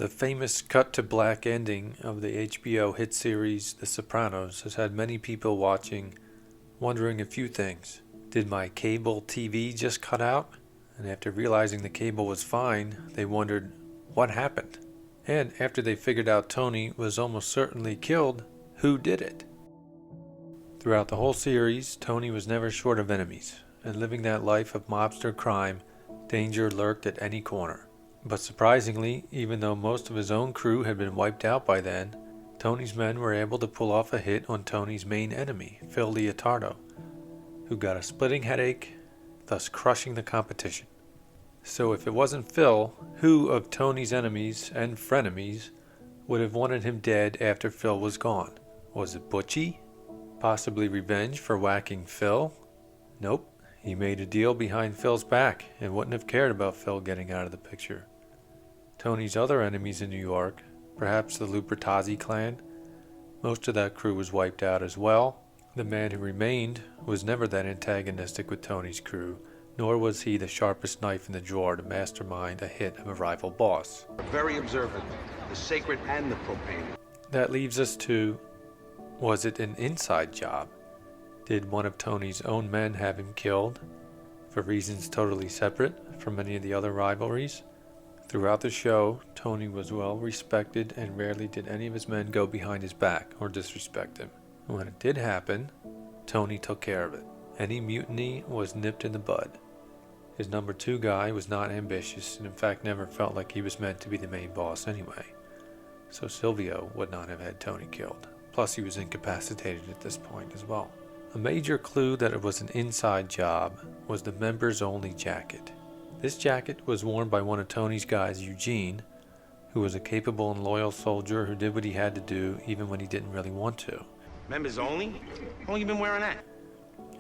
The famous cut-to-black ending of the HBO hit series The Sopranos has had many people watching wondering a few things. Did my cable TV just cut out? And after realizing the cable was fine, they wondered what happened. And after they figured out Tony was almost certainly killed, who did it? Throughout the whole series, Tony was never short of enemies, and living that life of mobster crime, danger lurked at any corner. But surprisingly, even though most of his own crew had been wiped out by then, Tony's men were able to pull off a hit on Tony's main enemy, Phil Leotardo, who got a splitting headache, thus crushing the competition. So if it wasn't Phil, who of Tony's enemies and frenemies would have wanted him dead after Phil was gone? Was it Butchie? Possibly revenge for whacking Phil? Nope. He made a deal behind Phil's back and wouldn't have cared about Phil getting out of the picture. Tony's other enemies in New York, perhaps the Lupertazzi clan, most of that crew was wiped out as well. The man who remained was never that antagonistic with Tony's crew, nor was he the sharpest knife in the drawer to mastermind a hit of a rival boss. Very observant, the sacred and the profane. That leaves us to, was it an inside job? Did one of Tony's own men have him killed, for reasons totally separate from any of the other rivalries? Throughout the show, Tony was well respected and rarely did any of his men go behind his back or disrespect him. When it did happen, Tony took care of it. Any mutiny was nipped in the bud. His number 2 guy was not ambitious and in fact never felt like he was meant to be the main boss anyway. So Silvio would not have had Tony killed. Plus he was incapacitated at this point as well. A major clue that it was an inside job was the members only jacket. This jacket was worn by one of Tony's guys, Eugene, who was a capable and loyal soldier who did what he had to do even when he didn't really want to. Members only? How long you been wearing that?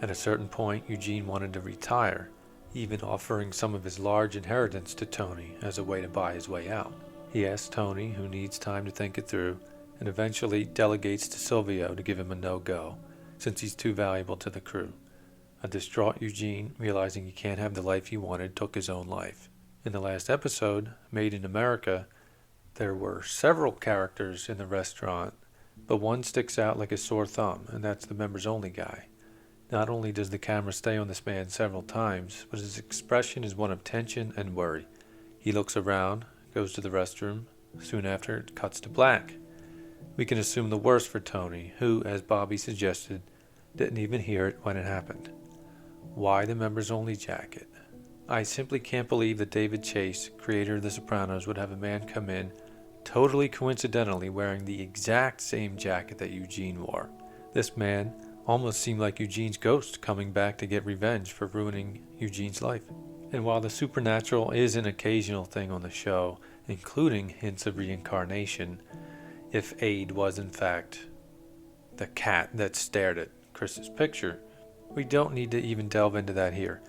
At a certain point, Eugene wanted to retire, even offering some of his large inheritance to Tony as a way to buy his way out. He asks Tony, who needs time to think it through, and eventually delegates to Silvio to give him a no-go, since he's too valuable to the crew. A distraught Eugene, realizing he can't have the life he wanted, took his own life. In the last episode, Made in America, there were several characters in the restaurant, but one sticks out like a sore thumb, and that's the members-only guy. Not only does the camera stay on this man several times, but his expression is one of tension and worry. He looks around, goes to the restroom. Soon after, it cuts to black. We can assume the worst for Tony, who, as Bobby suggested, didn't even hear it when it happened. Why the members-only jacket? I simply can't believe that David Chase, creator of The Sopranos, would have a man come in, totally coincidentally wearing the exact same jacket that Eugene wore. This man almost seemed like Eugene's ghost coming back to get revenge for ruining Eugene's life. And while the supernatural is an occasional thing on the show, including hints of reincarnation, if Aid was in fact the cat that stared at Chris's picture, we don't need to even delve into that here.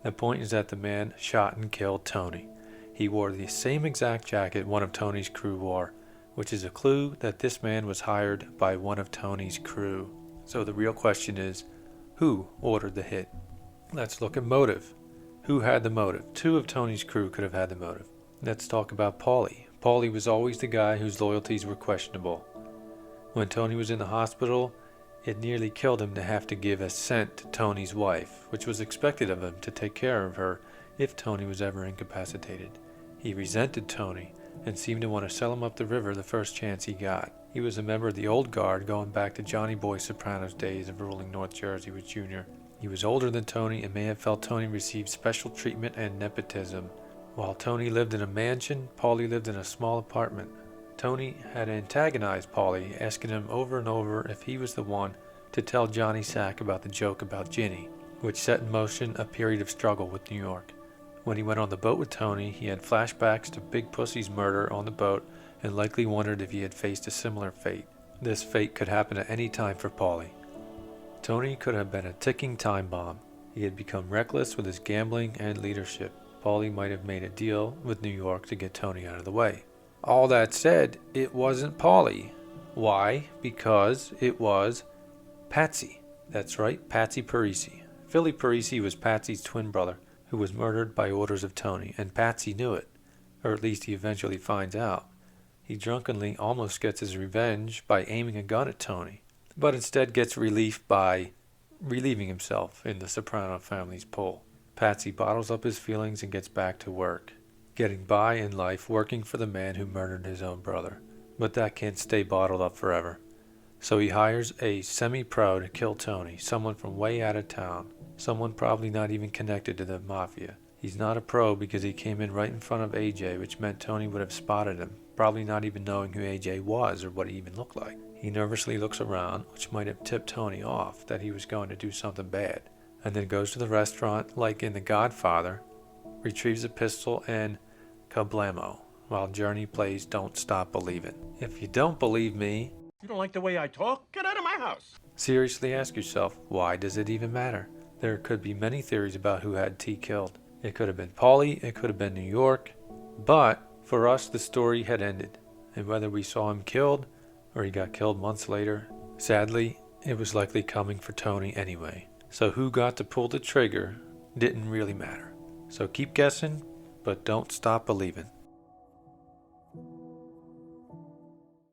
The point is that the man shot and killed Tony. He wore the same exact jacket one of Tony's crew wore, which is a clue that this man was hired by one of Tony's crew. So the real question is, who ordered the hit? Let's look at motive. Who had the motive? 2 of Tony's crew could have had the motive. Let's talk about Paulie. Paulie was always the guy whose loyalties were questionable. When Tony was in the hospital, it nearly killed him to have to give a cent to Tony's wife, which was expected of him to take care of her if Tony was ever incapacitated. He resented Tony and seemed to want to sell him up the river the first chance he got. He was a member of the old guard going back to Johnny Boy Soprano's days of ruling North Jersey with Junior. He was older than Tony and may have felt Tony received special treatment and nepotism. While Tony lived in a mansion, Paulie lived in a small apartment. Tony had antagonized Paulie, asking him over and over if he was the one to tell Johnny Sack about the joke about Ginny, which set in motion a period of struggle with New York. When he went on the boat with Tony, he had flashbacks to Big Pussy's murder on the boat and likely wondered if he had faced a similar fate. This fate could happen at any time for Paulie. Tony could have been a ticking time bomb. He had become reckless with his gambling and leadership. Paulie might have made a deal with New York to get Tony out of the way. All that said, it wasn't Paulie. Why? Because it was Patsy. That's right, Patsy Parisi. Philly Parisi was Patsy's twin brother, who was murdered by orders of Tony, and Patsy knew it, or at least he eventually finds out. He drunkenly almost gets his revenge by aiming a gun at Tony, but instead gets relief by relieving himself in the Soprano family's pool. Patsy bottles up his feelings and gets back to work, getting by in life working for the man who murdered his own brother. But that can't stay bottled up forever. So he hires a semi-pro to kill Tony, someone from way out of town, someone probably not even connected to the mafia. He's not a pro because he came in right in front of AJ, which meant Tony would have spotted him, probably not even knowing who AJ was or what he even looked like. He nervously looks around, which might have tipped Tony off that he was going to do something bad, and then goes to the restaurant like in The Godfather, retrieves a pistol, and kablamo, while Journey plays Don't Stop Believin'. If you don't believe me, You don't like the way I talk? Get out of my house. seriously ask yourself, why does it even matter? There could be many theories about who had T killed. It could have been Paulie, it could have been New York, but for us the story had ended, and whether we saw him killed or he got killed months later, sadly, it was likely coming for Tony anyway. So who got to pull the trigger didn't really matter. So keep guessing, but don't stop believing.